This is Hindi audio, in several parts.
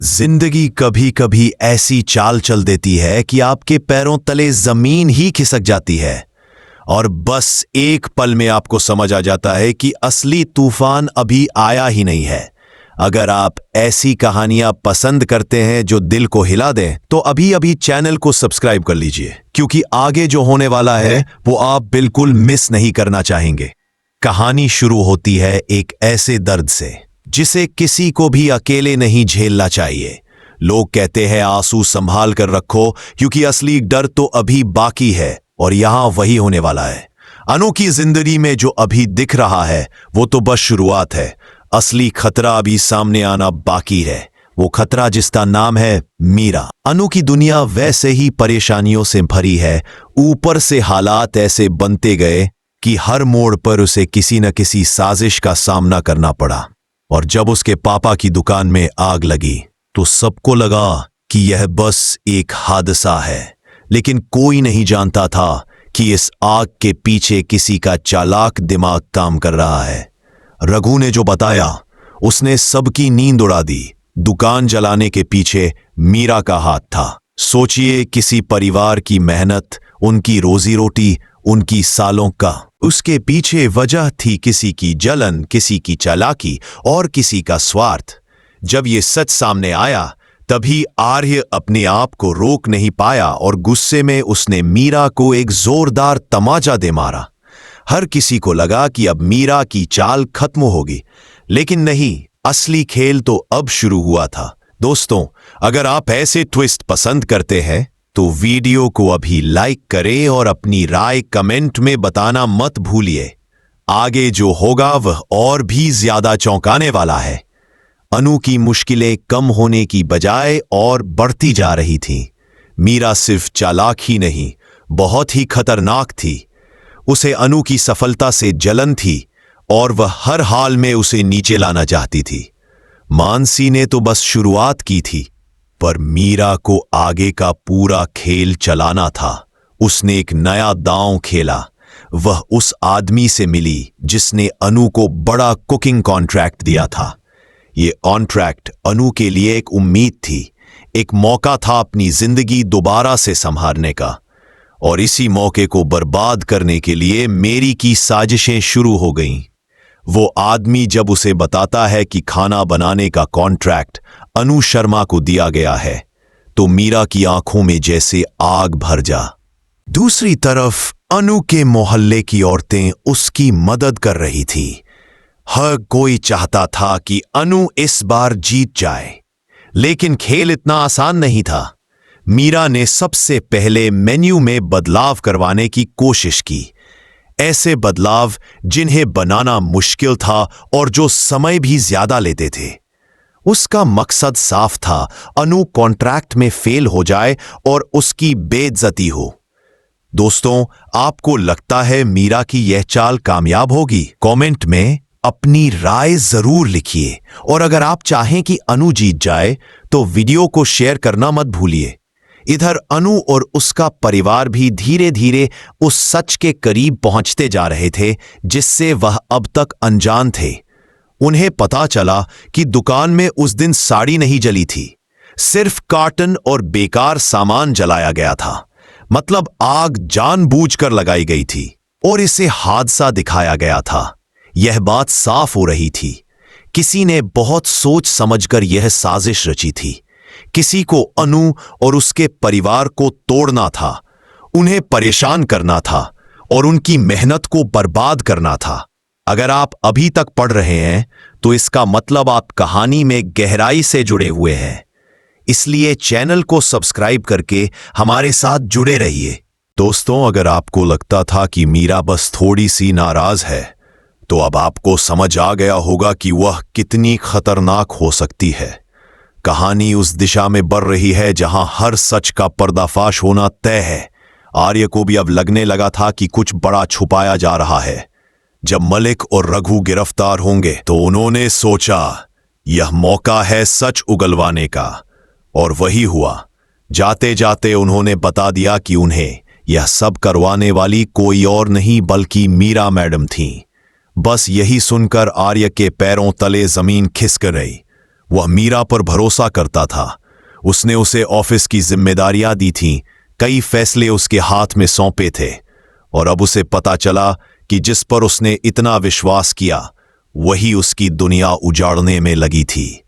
जिंदगी कभी कभी ऐसी चाल चल देती है कि आपके पैरों तले जमीन ही खिसक जाती है और बस एक पल में आपको समझ आ जाता है कि असली तूफान अभी आया ही नहीं है। अगर आप ऐसी कहानियां पसंद करते हैं जो दिल को हिला दें तो अभी अभी चैनल को सब्सक्राइब कर लीजिए, क्योंकि आगे जो होने वाला है वो आप बिल्कुल मिस नहीं करना चाहेंगे। कहानी शुरू होती है एक ऐसे दर्द से जिसे किसी को भी अकेले नहीं झेलना चाहिए। लोग कहते हैं आंसू संभाल कर रखो, क्योंकि असली डर तो अभी बाकी है और यहां वही होने वाला है। अनु की जिंदगी में जो अभी दिख रहा है वो तो बस शुरुआत है। असली खतरा अभी सामने आना बाकी है, वो खतरा जिसका नाम है मीरा। अनु की दुनिया वैसे ही परेशानियों से भरी है। ऊपर से हालात ऐसे बनते गए कि हर मोड़ पर उसे किसी न किसी साजिश का सामना करना पड़ा। और जब उसके पापा की दुकान में आग लगी तो सबको लगा कि यह बस एक हादसा है, लेकिन कोई नहीं जानता था कि इस आग के पीछे किसी का चालाक दिमाग काम कर रहा है। रघु ने जो बताया उसने सबकी नींद उड़ा दी। दुकान जलाने के पीछे मीरा का हाथ था। सोचिए, किसी परिवार की मेहनत, उनकी रोजी रोटी, उनकी सालों का, उसके पीछे वजह थी किसी की जलन, किसी की चालाकी और किसी का स्वार्थ। जब ये सच सामने आया तभी आर्य अपने आप को रोक नहीं पाया और गुस्से में उसने मीरा को एक जोरदार तमाचा दे मारा। हर किसी को लगा कि अब मीरा की चाल खत्म होगी, लेकिन नहीं, असली खेल तो अब शुरू हुआ था। दोस्तों, अगर आप ऐसे ट्विस्ट पसंद करते हैं तो वीडियो को अभी लाइक करें और अपनी राय कमेंट में बताना मत भूलिए। आगे जो होगा वह और भी ज्यादा चौंकाने वाला है। अनु की मुश्किलें कम होने की बजाय और बढ़ती जा रही थीं। मीरा सिर्फ चालाक ही नहीं, बहुत ही खतरनाक थी। उसे अनु की सफलता से जलन थी और वह हर हाल में उसे नीचे लाना चाहती थी। मानसी ने तो बस शुरुआत की थी, पर मीरा को आगे का पूरा खेल चलाना था। उसने एक नया दांव खेला। वह उस आदमी से मिली जिसने अनु को बड़ा कुकिंग कॉन्ट्रैक्ट दिया था। ये कॉन्ट्रैक्ट अनु के लिए एक उम्मीद थी, एक मौका था अपनी जिंदगी दोबारा से संभालने का। और इसी मौके को बर्बाद करने के लिए मेरी की साजिशें शुरू हो गईं। वो आदमी जब उसे बताता है कि खाना बनाने का कॉन्ट्रैक्ट अनु शर्मा को दिया गया है तो मीरा की आंखों में जैसे आग भर जा। दूसरी तरफ अनु के मोहल्ले की औरतें उसकी मदद कर रही थी। हर कोई चाहता था कि अनु इस बार जीत जाए, लेकिन खेल इतना आसान नहीं था। मीरा ने सबसे पहले मेन्यू में बदलाव करवाने की कोशिश की, ऐसे बदलाव जिन्हें बनाना मुश्किल था और जो समय भी ज्यादा लेते थे। उसका मकसद साफ था, अनु कॉन्ट्रैक्ट में फेल हो जाए और उसकी बेइज्जती हो। दोस्तों, आपको लगता है मीरा की यह चाल कामयाब होगी? कमेंट में अपनी राय जरूर लिखिए और अगर आप चाहें कि अनु जीत जाए तो वीडियो को शेयर करना मत भूलिए। इधर अनु और उसका परिवार भी धीरे धीरे उस सच के करीब पहुंचते जा रहे थे जिससे वह अब तक अनजान थे। उन्हें पता चला कि दुकान में उस दिन साड़ी नहीं जली थी, सिर्फ कार्टन और बेकार सामान जलाया गया था। मतलब आग जानबूझकर लगाई गई थी और इसे हादसा दिखाया गया था। यह बात साफ हो रही थी, किसी ने बहुत सोच समझकर यह साजिश रची थी। किसी को अनु और उसके परिवार को तोड़ना था, उन्हें परेशान करना था और उनकी मेहनत को बर्बाद करना था। अगर आप अभी तक पढ़ रहे हैं तो इसका मतलब आप कहानी में गहराई से जुड़े हुए हैं। इसलिए चैनल को सब्सक्राइब करके हमारे साथ जुड़े रहिए। दोस्तों, अगर आपको लगता था कि मीरा बस थोड़ी सी नाराज है तो अब आपको समझ आ गया होगा कि वह कितनी खतरनाक हो सकती है। कहानी उस दिशा में बढ़ रही है जहां हर सच का पर्दाफाश होना तय है। आर्य को भी अब लगने लगा था कि कुछ बड़ा छुपाया जा रहा है। जब मलिक और रघु गिरफ्तार होंगे तो उन्होंने सोचा यह मौका है सच उगलवाने का, और वही हुआ। जाते जाते उन्होंने बता दिया कि उन्हें यह सब करवाने वाली कोई और नहीं बल्कि मीरा मैडम थीं। बस यही सुनकर आर्य के पैरों तले जमीन खिसक गई। वह मीरा पर भरोसा करता था। उसने उसे ऑफिस की जिम्मेदारियां दी थीं, कई फैसले उसके हाथ में सौंपे थे, और अब उसे पता चला कि जिस पर उसने इतना विश्वास किया वही उसकी दुनिया उजाड़ने में लगी थी।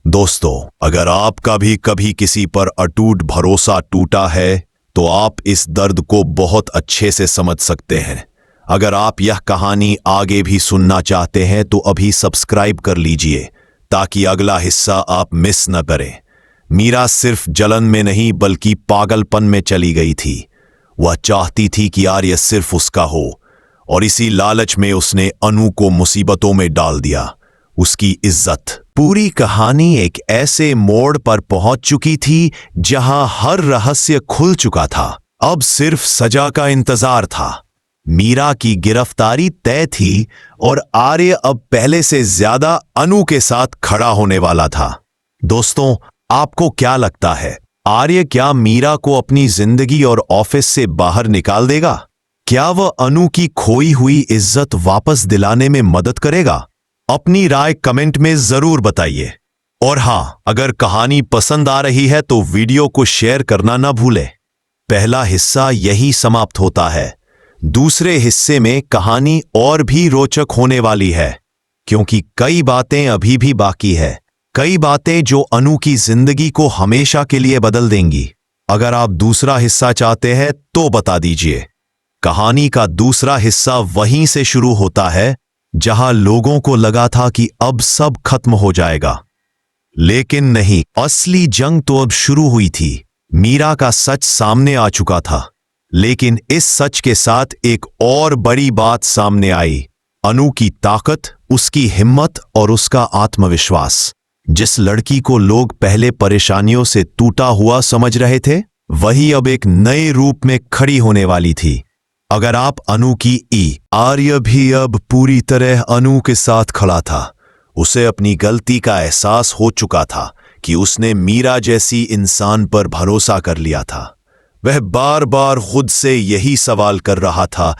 दोस्तों, अगर आपका भी कभी किसी पर अटूट भरोसा टूटा है तो आप इस दर्द को बहुत अच्छे से समझ सकते हैं। अगर आप यह कहानी आगे भी सुनना चाहते हैं तो अभी सब्सक्राइब कर लीजिए ताकि अगला हिस्सा आप मिस न करें। मीरा सिर्फ जलन में नहीं बल्कि पागलपन में चली गई थी। वह चाहती थी कि आर्य सिर्फ उसका हो, और इसी लालच में उसने अनु को मुसीबतों में डाल दिया, उसकी इज्जत। पूरी कहानी एक ऐसे मोड़ पर पहुंच चुकी थी जहां हर रहस्य खुल चुका था। अब सिर्फ सजा का इंतजार था। मीरा की गिरफ्तारी तय थी और आर्य अब पहले से ज्यादा अनु के साथ खड़ा होने वाला था। दोस्तों, आपको क्या लगता है, आर्य क्या मीरा को अपनी जिंदगी और ऑफिस से बाहर निकाल देगा? क्या वह अनु की खोई हुई इज्जत वापस दिलाने में मदद करेगा? अपनी राय कमेंट में जरूर बताइए। और हां, अगर कहानी पसंद आ रही है तो वीडियो को शेयर करना ना भूलें। पहला हिस्सा यही समाप्त होता है। दूसरे हिस्से में कहानी और भी रोचक होने वाली है, क्योंकि कई बातें अभी भी बाकी है, कई बातें जो अनु की जिंदगी को हमेशा के लिए बदल देंगी। अगर आप दूसरा हिस्सा चाहते हैं तो बता दीजिए। कहानी का दूसरा हिस्सा वहीं से शुरू होता है जहां लोगों को लगा था कि अब सब खत्म हो जाएगा, लेकिन नहीं, असली जंग तो अब शुरू हुई थी। मीरा का सच सामने आ चुका था, लेकिन इस सच के साथ एक और बड़ी बात सामने आई, अनु की ताकत, उसकी हिम्मत और उसका आत्मविश्वास। जिस लड़की को लोग पहले परेशानियों से टूटा हुआ समझ रहे थे, वही अब एक नए रूप में खड़ी होने वाली थी। अगर आप अनु की आर्य भी अब पूरी तरह अनु के साथ खड़ा था। उसे अपनी गलती का एहसास हो चुका था कि उसने मीरा जैसी इंसान पर भरोसा कर लिया था। वह बार बार खुद से यही सवाल कर रहा था,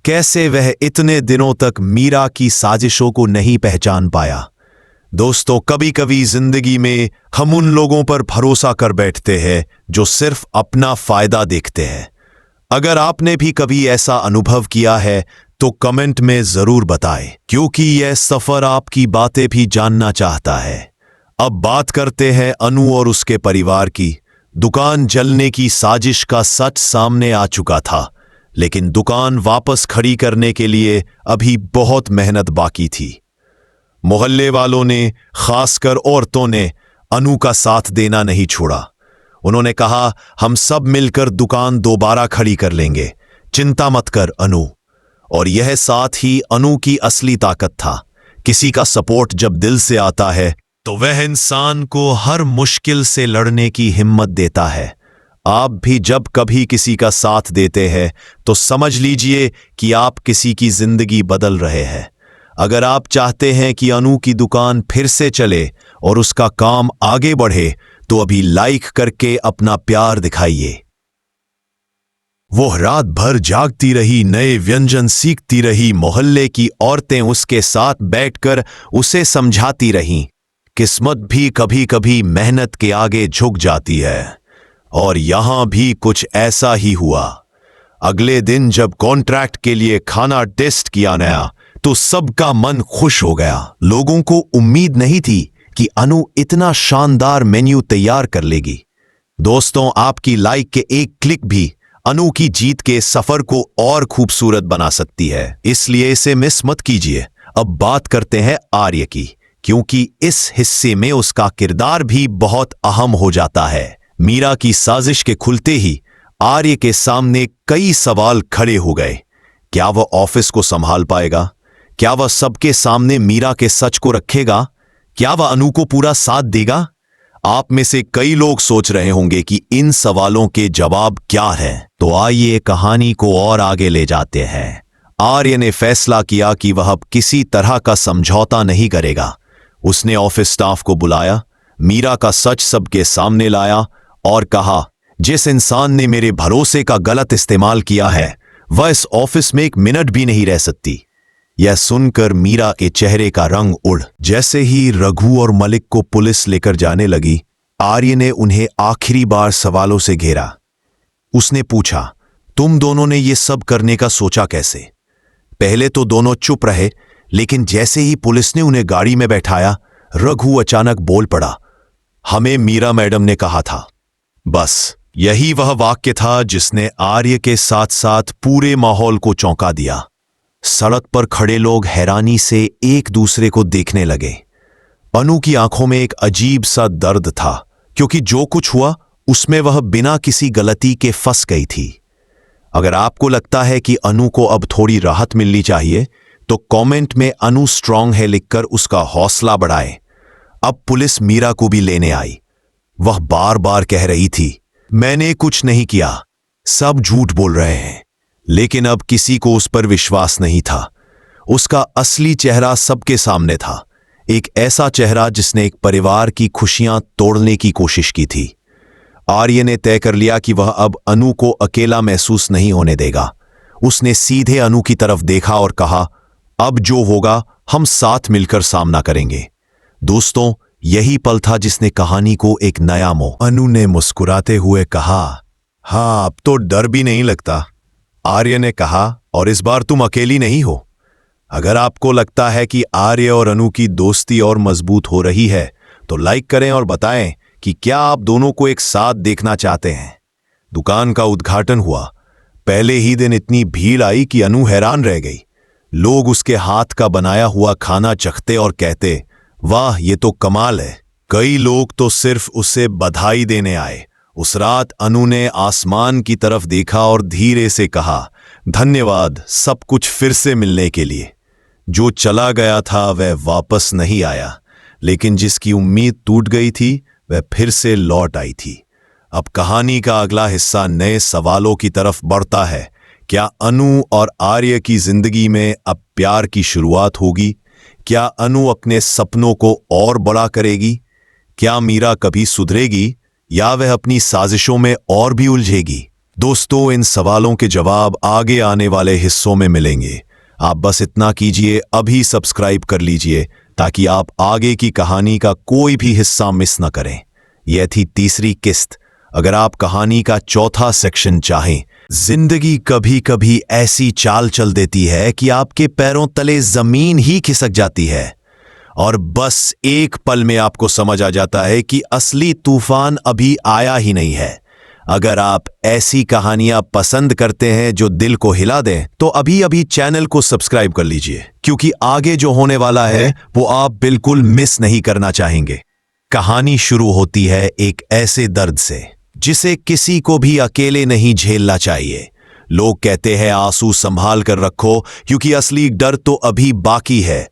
कैसे वह इतने दिनों तक मीरा की साजिशों को नहीं पहचान पाया। दोस्तों, कभी कभी जिंदगी में हम उन लोगों पर भरोसा कर बैठते हैं जो सिर्फ अपना फायदा देखते हैं। अगर आपने भी कभी ऐसा अनुभव किया है तो कमेंट में जरूर बताएं, क्योंकि यह सफर आपकी बातें भी जानना चाहता है। अब बात करते हैं अनु और उसके परिवार की। दुकान जलने की साजिश का सच सामने आ चुका था, लेकिन दुकान वापस खड़ी करने के लिए अभी बहुत मेहनत बाकी थी। मोहल्ले वालों ने, खासकर औरतों ने, अनु का साथ देना नहीं छोड़ा। उन्होंने कहा, हम सब मिलकर दुकान दोबारा खड़ी कर लेंगे, चिंता मत कर अनु। और यह साथ ही अनु की असली ताकत था। किसी का सपोर्ट जब दिल से आता है तो वह इंसान को हर मुश्किल से लड़ने की हिम्मत देता है। आप भी जब कभी किसी का साथ देते हैं तो समझ लीजिए कि आप किसी की जिंदगी बदल रहे हैं। अगर आप चाहते हैं कि अनु की दुकान फिर से चले और उसका काम आगे बढ़े तो अभी लाइक करके अपना प्यार दिखाइए। वो रात भर जागती रही, नए व्यंजन सीखती रही, मोहल्ले की औरतें उसके साथ बैठकर उसे समझाती रहीं। किस्मत भी कभी कभी मेहनत के आगे झुक जाती है, और यहां भी कुछ ऐसा ही हुआ। अगले दिन जब कॉन्ट्रैक्ट के लिए खाना टेस्ट किया गया तो सबका मन खुश हो गया। लोगों को उम्मीद नहीं थी कि अनु इतना शानदार मेन्यू तैयार कर लेगी। दोस्तों, आपकी लाइक के एक क्लिक भी अनु की जीत के सफर को और खूबसूरत बना सकती है, इसलिए इसे मिस मत कीजिए। अब बात करते हैं आर्य की, क्योंकि इस हिस्से में उसका किरदार भी बहुत अहम हो जाता है। मीरा की साजिश के खुलते ही आर्य के सामने कई सवाल खड़े हो गए। क्या वह ऑफिस को संभाल पाएगा? क्या वह सबके सामने मीरा के सच को रखेगा? क्या वह अनु को पूरा साथ देगा? आप में से कई लोग सोच रहे होंगे कि इन सवालों के जवाब क्या हैं। तो आइए कहानी को और आगे ले जाते हैं। आर्य ने फैसला किया कि वह अब किसी तरह का समझौता नहीं करेगा। उसने ऑफिस स्टाफ को बुलाया, मीरा का सच सबके सामने लाया और कहा, जिस इंसान ने मेरे भरोसे का गलत इस्तेमाल किया है वह इस ऑफिस में एक मिनट भी नहीं रह सकती। यह सुनकर मीरा के चेहरे का रंग उड़। जैसे ही रघु और मलिक को पुलिस लेकर जाने लगी, आर्य ने उन्हें आखिरी बार सवालों से घेरा। उसने पूछा, तुम दोनों ने ये सब करने का सोचा कैसे? पहले तो दोनों चुप रहे, लेकिन जैसे ही पुलिस ने उन्हें गाड़ी में बैठाया, रघु अचानक बोल पड़ा, हमें मीरा मैडम ने कहा था। बस यही वह वाक्य था जिसने आर्य के साथ साथ पूरे माहौल को चौंका दिया। सड़क पर खड़े लोग हैरानी से एक दूसरे को देखने लगे। अनु की आंखों में एक अजीब सा दर्द था, क्योंकि जो कुछ हुआ उसमें वह बिना किसी गलती के फंस गई थी। अगर आपको लगता है कि अनु को अब थोड़ी राहत मिलनी चाहिए, तो कमेंट में अनु स्ट्रांग है लिखकर उसका हौसला बढ़ाएं। अब पुलिस मीरा को भी लेने आई। वह बार बार कह रही थी, मैंने कुछ नहीं किया, सब झूठ बोल रहे हैं। लेकिन अब किसी को उस पर विश्वास नहीं था। उसका असली चेहरा सबके सामने था, एक ऐसा चेहरा जिसने एक परिवार की खुशियां तोड़ने की कोशिश की थी। आर्य ने तय कर लिया कि वह अब अनु को अकेला महसूस नहीं होने देगा। उसने सीधे अनु की तरफ देखा और कहा, अब जो होगा हम साथ मिलकर सामना करेंगे। दोस्तों, यही पल था जिसने कहानी को एक नया मोड़। अनु ने मुस्कुराते हुए कहा, हाँ अब तो डर भी नहीं लगता। आर्य ने कहा, और इस बार तुम अकेली नहीं हो। अगर आपको लगता है कि आर्य और अनु की दोस्ती और मजबूत हो रही है, तो लाइक करें और बताएं कि क्या आप दोनों को एक साथ देखना चाहते हैं। दुकान का उद्घाटन हुआ। पहले ही दिन इतनी भीड़ आई कि अनु हैरान रह गई। लोग उसके हाथ का बनाया हुआ खाना चखते और कहते, वाह ये तो कमाल है। कई लोग तो सिर्फ उसे बधाई देने आए। उस रात अनु ने आसमान की तरफ देखा और धीरे से कहा, धन्यवाद सब कुछ फिर से मिलने के लिए। जो चला गया था वह वापस नहीं आया, लेकिन जिसकी उम्मीद टूट गई थी वह फिर से लौट आई थी। अब कहानी का अगला हिस्सा नए सवालों की तरफ बढ़ता है। क्या अनु और आर्य की जिंदगी में अब प्यार की शुरुआत होगी? क्या अनु अपने सपनों को और बड़ा करेगी? क्या मीरा कभी सुधरेगी या वह अपनी साजिशों में और भी उलझेगी? दोस्तों, इन सवालों के जवाब आगे आने वाले हिस्सों में मिलेंगे। आप बस इतना कीजिए, अभी सब्सक्राइब कर लीजिए ताकि आप आगे की कहानी का कोई भी हिस्सा मिस न करें। यह थी तीसरी किस्त। अगर आप कहानी का चौथा सेक्शन चाहें, जिंदगी कभी कभी ऐसी चाल चल देती है कि आपके पैरों तले जमीन ही खिसक जाती है और बस एक पल में आपको समझ आ जाता है कि असली तूफान अभी आया ही नहीं है। अगर आप ऐसी कहानियां पसंद करते हैं जो दिल को हिला दें, तो अभी अभी चैनल को सब्सक्राइब कर लीजिए, क्योंकि आगे जो होने वाला है वो आप बिल्कुल मिस नहीं करना चाहेंगे। कहानी शुरू होती है एक ऐसे दर्द से जिसे किसी को भी अकेले नहीं झेलना चाहिए। लोग कहते हैं आंसू संभाल कर रखो, क्योंकि असली डर तो अभी बाकी है।